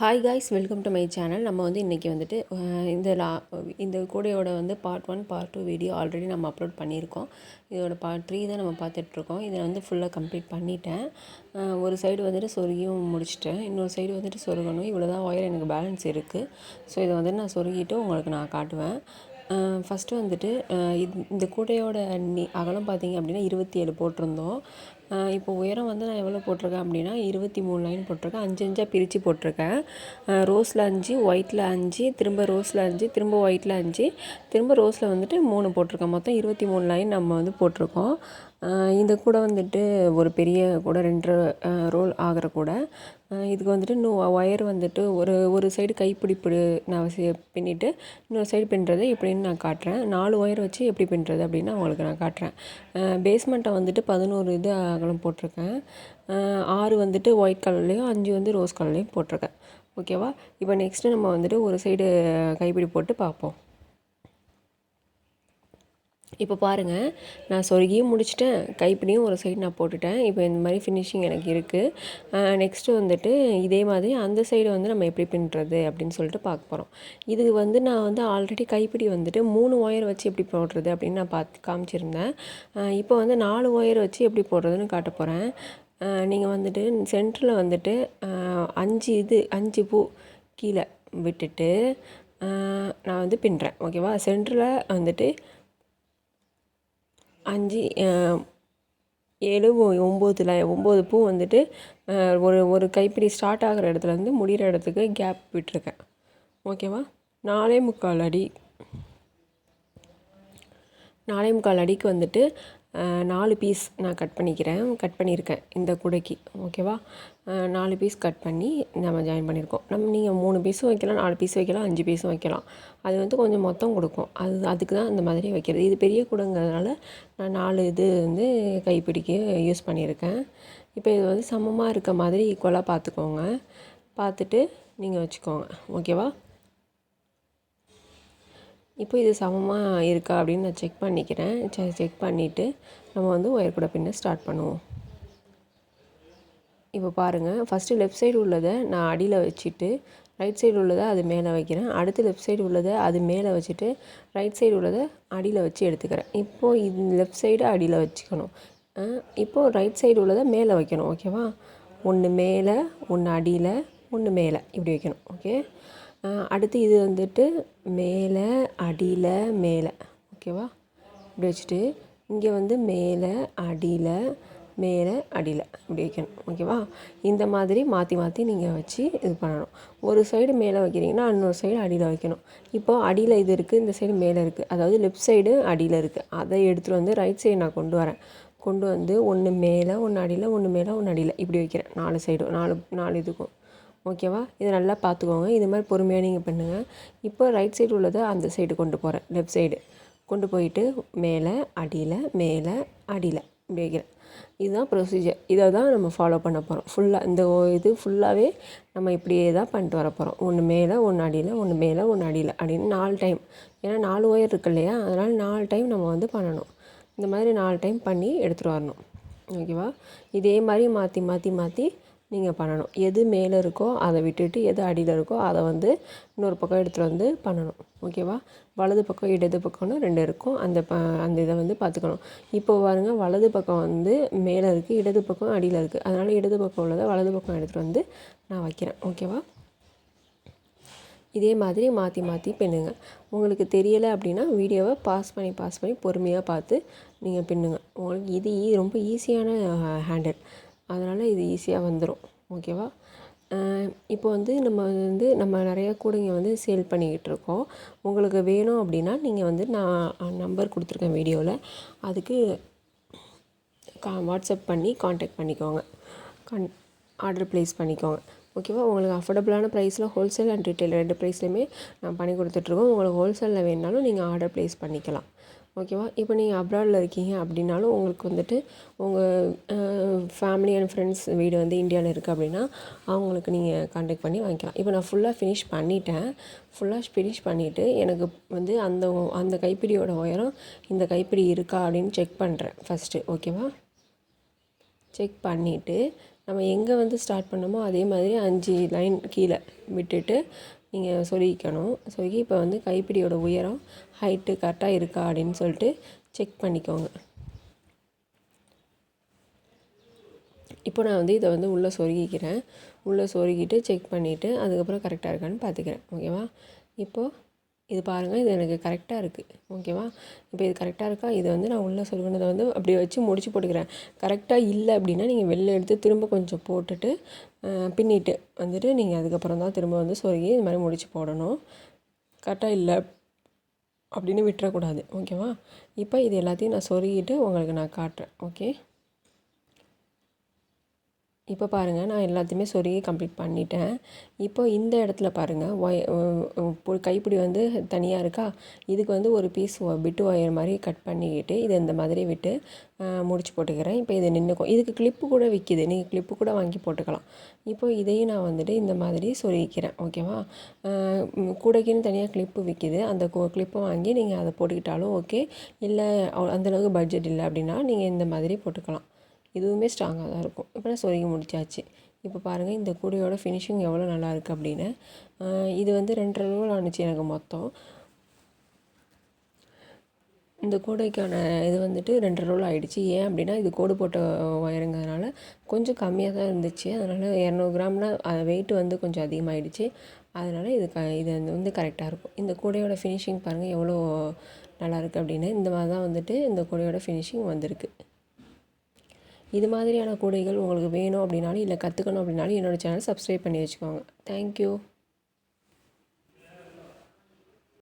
Hi guys, welcome to my channel. நம்ம வந்து இன்றைக்கி வந்துட்டு இந்த கூடையோட வந்து பார்ட் 1 பார்ட் 2 வீடியோ ஆல்ரெடி நம்ம அப்லோட் பண்ணியிருக்கோம். இதோட பார்ட் 3 தான் நம்ம பார்த்துட்ருக்கோம். இதை வந்து ஃபுல்லாக கம்ப்ளீட் பண்ணிட்டேன். ஒரு சைடு வந்துட்டு சொருகியும் முடிச்சிட்டேன், இன்னொரு சைடு வந்துட்டு சொருகணும். இவ்வளோ தான் ஒயர் எனக்கு பேலன்ஸ் இருக்குது. ஸோ இதை வந்துட்டு நான் சொருகிட்டு உங்களுக்கு நான் காட்டுவேன். ஃபஸ்ட்டு வந்துட்டு இந்த கூடையோட அகலம் பார்த்திங்க அப்படின்னா 27 போட்டிருந்தோம். இப்போ உயரம் வந்து நான் எவ்வளோ போட்டிருக்கேன் அப்படின்னா 23 லைன் போட்டிருக்கேன். 5 5 பிரித்து போட்டிருக்கேன். ரோஸில் 5, ஒயிட்டில் 5, திரும்ப ரோஸில் 5, திரும்ப ஒயிட்டில் 5, திரும்ப ரோஸில் வந்துட்டு 3 போட்டிருக்கேன். மொத்தம் 23 லைன் நம்ம வந்து போட்டிருக்கோம். இந்த கூடை வந்துட்டு ஒரு பெரிய கூடை, 2 ரோல் ஆகிற கூடை. இதுக்கு வந்துட்டு இன்னும் ஒயர் வந்துட்டு ஒரு சைடு கைப்பிடிப்பு நான் பின்னிட்டு இன்னொரு சைடு பின்னுறது எப்படின்னு நான் காட்டுறேன். 4 ஒயர் வச்சு எப்படி பின்னுறது அப்படின்னு உங்களுக்கு நான் காட்டுறேன். பேஸ்மெண்ட்டை வந்துட்டு 11 இது அகலம் போட்டிருக்கேன். 6 வந்துட்டு ஒயிட் கலர்லேயும் 5 வந்து ரோஸ் கலர்லேயும் போட்டிருக்கேன். ஓகேவா? இப்போ நெக்ஸ்ட்டு நம்ம வந்துட்டு ஒரு சைடு கைப்பிடி போட்டு பார்ப்போம். இப்போ பாருங்கள், நான் சொருகியும் முடிச்சிட்டேன், கைப்பிடியும் ஒரு சைடு நான் போட்டுட்டேன். இப்போ இந்த மாதிரி ஃபினிஷிங் எனக்கு இருக்குது. நெக்ஸ்ட்டு வந்துட்டு இதே மாதிரி அந்த சைடு வந்து நம்ம எப்படி பின்னுறது அப்படின்னு சொல்லிட்டு பார்க்க போகிறோம். இது வந்து நான் வந்து ஆல்ரெடி கைப்பிடி வந்துட்டு 3 ஒயர் வச்சு எப்படி போடுறது அப்படின்னு நான் காமிச்சிருந்தேன். இப்போ வந்து 4 ஒயர் வச்சு எப்படி போடுறதுன்னு காட்ட போகிறேன். நீங்கள் வந்துட்டு சென்டரில் வந்துட்டு 5 பூ கீழே விட்டுட்டு நான் வந்து பின்னுறேன். ஓகேவா? சென்டரில் வந்துட்டு 5 7 9 பூ வந்துட்டு ஒரு கைப்பிடி ஸ்டார்ட் ஆகிற இடத்துலேருந்து முடிகிற இடத்துக்கு கேப் விட்டுருக்கேன். ஓகேவா? 4.25 அடி 4.25 அடிக்கு வந்துட்டு 4 பீஸ் நான் கட் பண்ணியிருக்கேன் இந்த கூடைக்கு. ஓகேவா? 4 பீஸ் கட் பண்ணி நம்ம ஜாயின் பண்ணியிருக்கோம். நீங்கள் 3 பீஸும் வைக்கலாம், 4 பீஸ் வைக்கலாம், 5 பீஸும் வைக்கலாம். அது வந்து கொஞ்சம் மொத்தம் கொடுக்கும். அதுக்கு தான் அந்த மாதிரி வைக்கிறது. இது பெரிய கூடைங்கிறதுனால நான் 4 இது வந்து கைப்பிடிக்கு யூஸ் பண்ணியிருக்கேன். இப்போ இது வந்து சமமாக இருக்க மாதிரி ஈக்குவலாக பார்த்துக்கோங்க. பார்த்துட்டு நீங்கள் வச்சுக்கோங்க. ஓகேவா? இப்போ இது சமமாக இருக்கா அப்படின்னு நான் செக் பண்ணிக்கிறேன். செக் பண்ணிவிட்டு நம்ம வந்து ஒயர் கூட பின்ன ஸ்டார்ட் பண்ணுவோம். இப்போ பாருங்கள், ஃபஸ்ட்டு லெஃப்ட் சைடு உள்ளதை நான் அடியில் வச்சுட்டு ரைட் சைடு உள்ளதை அது மேலே வைக்கிறேன். அடுத்து லெஃப்ட் சைடு உள்ளதை அது மேலே வச்சுட்டு ரைட் சைடு உள்ளதை அடியில் வச்சு எடுத்துக்கிறேன். இப்போது இது லெஃப்ட் சைடு அடியில் வச்சுக்கணும். இப்போது ரைட் சைடு உள்ளதை மேலே வைக்கணும். ஓகேவா? ஒன்று மேலே, ஒன்று அடியில், ஒன்று மேலே, இப்படி வைக்கணும். ஓகே. அடுத்து இது வந்துட்டு மேலே, அடியில், மேலே. ஓகேவா? இப்படி வச்சுட்டு இங்கே வந்து மேலே, அடியில், மேலே, அடியில் இப்படி வைக்கணும். ஓகேவா? இந்த மாதிரி மாற்றி மாற்றி நீங்கள் வச்சு இது பண்ணணும். ஒரு சைடு மேலே வைக்கிறீங்கன்னா இன்னொரு சைடு அடியில் வைக்கணும். இப்போது அடியில் இது இருக்குது, இந்த சைடு மேலே இருக்குது. அதாவது லெஃப்ட் சைடு அடியில் இருக்குது. அதை எடுத்துகிட்டு வந்து ரைட் சைடு நான் கொண்டு வந்து ஒன்று மேலே, ஒன்று அடியில், ஒன்று மேலே, ஒன்று அடியில் இப்படி வைக்கிறேன். 4 சைடும் 4 இதுக்கும். ஓகேவா? இதை நல்லா பார்த்துக்கோங்க. இது மாதிரி பொறுமையாக நீங்கள் பண்ணுங்கள். இப்போ ரைட் சைடு உள்ளதை அந்த சைடு கொண்டு போகிறேன். லெஃப்ட் சைடு கொண்டு போயிட்டு மேலே, அடியில், மேலே, அடியில் இப்படி வைக்கிறேன். இதுதான் ப்ரொசீஜர். இதை தான் நம்ம ஃபாலோ பண்ண போகிறோம். ஃபுல்லாக இந்த இது ஃபுல்லாகவே நம்ம இப்படியே தான் பண்ணிட்டு வர போகிறோம். ஒன்று மேலே, ஒன்று அடியில், ஒன்று மேலே, ஒன்று அடியில் அப்படின்னு 4 டைம். ஏன்னா 4 ஒயர் இருக்கு இல்லையா? அதனால் 4 டைம் நம்ம வந்து பண்ணணும். இந்த மாதிரி 4 டைம் பண்ணி எடுத்துகிட்டு வரணும். ஓகேவா? இதே மாதிரி மாற்றி மாற்றி மாற்றி நீங்கள் பண்ணணும். எது மேலே இருக்கோ அதை விட்டுட்டு எது அடியில் இருக்கோ அதை வந்து இன்னொரு பக்கம் எடுத்துகிட்டு வந்து பண்ணணும். ஓகேவா? வலது பக்கம் இடது பக்கம்னு 2 இருக்கும். அந்த இதை வந்து பார்த்துக்கணும். இப்போ பாருங்கள், வலது பக்கம் வந்து மேலே இருக்குது, இடது பக்கம் அடியில் இருக்குது. அதனால் இடது பக்கம் உள்ளதை வலது பக்கம் எடுத்துகிட்டு வந்து நான் வைக்கிறேன். ஓகேவா? இதே மாதிரி மாற்றி மாற்றி பின்னுங்க. உங்களுக்கு தெரியலை அப்படின்னா வீடியோவை பாஸ் பண்ணி பொறுமையாக பார்த்து நீங்கள் பின்னுங்க. உங்களுக்கு இது ரொம்ப ஈஸியான ஹேண்டில். அதனால் இது ஈஸியாக வந்துடும். ஓகேவா? இப்போ வந்து நம்ம நிறையா கூடைங்க வந்து சேல் பண்ணிக்கிட்டுருக்கோம். உங்களுக்கு வேணும் அப்படின்னா நீங்கள் வந்து நான் நம்பர் கொடுத்துருக்கேன் வீடியோவில். அதுக்கு வாட்ஸ்அப் பண்ணி காண்டாக்ட் பண்ணிக்கோங்க. ஆர்டர் ப்ளேஸ் பண்ணிக்கோங்க. ஓகேவா? உங்களுக்கு அஃபோர்டபுளான ப்ரைஸில் ஹோல்சேல் அண்ட் ரீட்டைல் 2 ப்ரைஸ்லையுமே நான் பண்ணி கொடுத்துட்ருக்கோம். உங்களுக்கு ஹோல்சேலில் வேணுனாலும் நீங்கள் ஆர்டர் ப்ளேஸ் பண்ணிக்கலாம். ஓகேவா? இப்போ நீங்கள் அப்ராடில் இருக்கீங்க அப்படின்னாலும் உங்களுக்கு வந்துட்டு உங்கள் ஃபேமிலி அண்ட் ஃப்ரெண்ட்ஸ் வீடு வந்து இந்தியாவில் இருக்குது அப்படின்னா அவங்களுக்கு நீங்கள் காண்டாக்ட் பண்ணி வாங்கிக்கலாம். இப்போ நான் ஃபுல்லாக ஃபினிஷ் பண்ணிவிட்டு எனக்கு வந்து அந்த கைப்பிடியோட உயரம் இந்த கைப்பிடி இருக்கா அப்படின்னு செக் பண்ணுறேன் ஃபஸ்ட்டு. ஓகேவா? செக் பண்ணிவிட்டு நம்ம எங்கே வந்து ஸ்டார்ட் பண்ணோமோ அதே மாதிரி 5 லைன் கீழே விட்டுட்டு நீங்கள் சொருகிக்கணும். சொருகி இப்போ வந்து கைப்பிடியோட உயரம் ஹைட்டு கரெக்டாக இருக்கா அப்படின்னு சொல்லிட்டு செக் பண்ணிக்கோங்க. இப்போ நான் வந்து இதை வந்து உள்ளே சொருகிக்கிறேன். உள்ளே சொருகிட்டு செக் பண்ணிவிட்டு அதுக்கப்புறம் கரெக்டாக இருக்கான்னு பார்த்துக்கிறேன். ஓகேவா? இப்போது இது பாருங்கள், இது எனக்கு கரெக்டாக இருக்குது. ஓகேவா? இப்போ இது கரெக்டாக இருக்கா? இதை வந்து நான் உள்ளே சொருகினதை வந்து அப்படியே வச்சு முடிச்சு போட்டுக்கிறேன். கரெக்டாக இல்லை அப்படின்னா நீங்கள் வெளில எடுத்து திரும்ப கொஞ்சம் போட்டுட்டு பின்னிட்டு வந்துட்டு நீங்கள் அதுக்கப்புறம் தான் திரும்ப வந்து சொருகி இது மாதிரி முடிச்சு போடணும். கரெக்டாக இல்லை அப்படின்னு விட்டுறக்கூடாது. ஓகேவா? இப்போ இது எல்லாத்தையும் நான் சொருகிட்டு உங்களுக்கு நான் காட்டுறேன். ஓகே, இப்போ பாருங்கள், நான் எல்லாத்தையுமே சொருகி கம்ப்ளீட் பண்ணிட்டேன். இப்போ இந்த இடத்துல பாருங்கள், கைப்பிடி வந்து தனியாக இருக்கா, இதுக்கு வந்து ஒரு பீஸ் பிட்டு ஒயர் மாதிரி கட் பண்ணிக்கிட்டு இதை இந்த மாதிரி விட்டு முடிச்சு போட்டுக்கிறேன். இப்போ இது நின்றுக்கும். இதுக்கு கிளிப்பு கூட விற்கிது, நீங்கள் கிளிப்பு கூட வாங்கி போட்டுக்கலாம். இப்போ இதையும் நான் வந்துட்டு இந்த மாதிரி சொருகிக்கிறேன். ஓகேவா? கூடைக்குன்னு தனியாக கிளிப்பு விற்கிது, அந்த கிளிப்பை வாங்கி நீங்கள் அதை போட்டுக்கிட்டாலும் ஓகே. இல்லை அந்தளவுக்கு பட்ஜெட் இல்லை அப்படின்னா நீங்கள் இந்த மாதிரி போட்டுக்கலாம். இதுவுமே ஸ்ட்ராங்காக தான் இருக்கும். இப்போ நான் சொருகி முடிச்சாச்சு. இப்போ பாருங்கள், இந்த கூடையோட ஃபினிஷிங் எவ்வளோ நல்லாயிருக்கு அப்படின்னு. இது வந்து 2.5 ரோல் ஆணுச்சு எனக்கு மொத்தம். இந்த கூடைக்கான இது வந்துட்டு 2.5 ரோல் ஆகிடுச்சு. ஏன் அப்படின்னா இது கோடு போட்ட ஒயருங்கிறதுனால கொஞ்சம் கம்மியாக தான் இருந்துச்சு. அதனால் 200 கிராம்னால் வெயிட் வந்து கொஞ்சம் அதிகமாகிடுச்சு. அதனால் இது வந்து கரெக்டாக இருக்கும். இந்த கூடையோட ஃபினிஷிங் பாருங்கள் எவ்வளோ நல்லாயிருக்கு அப்படின்னு. இந்த மாதிரி தான் வந்துட்டு இந்த கூடையோட ஃபினிஷிங் வந்திருக்கு. இது மாதிரியான கூடைகள் உங்களுக்கு வேணும் அப்படின்னாலும் இல்லை கற்றுக்கணும் அப்படின்னாலும் என்னோடய சேனல் சப்ஸ்கிரைப் பண்ணி வச்சுக்கோங்க. தேங்க்யூ.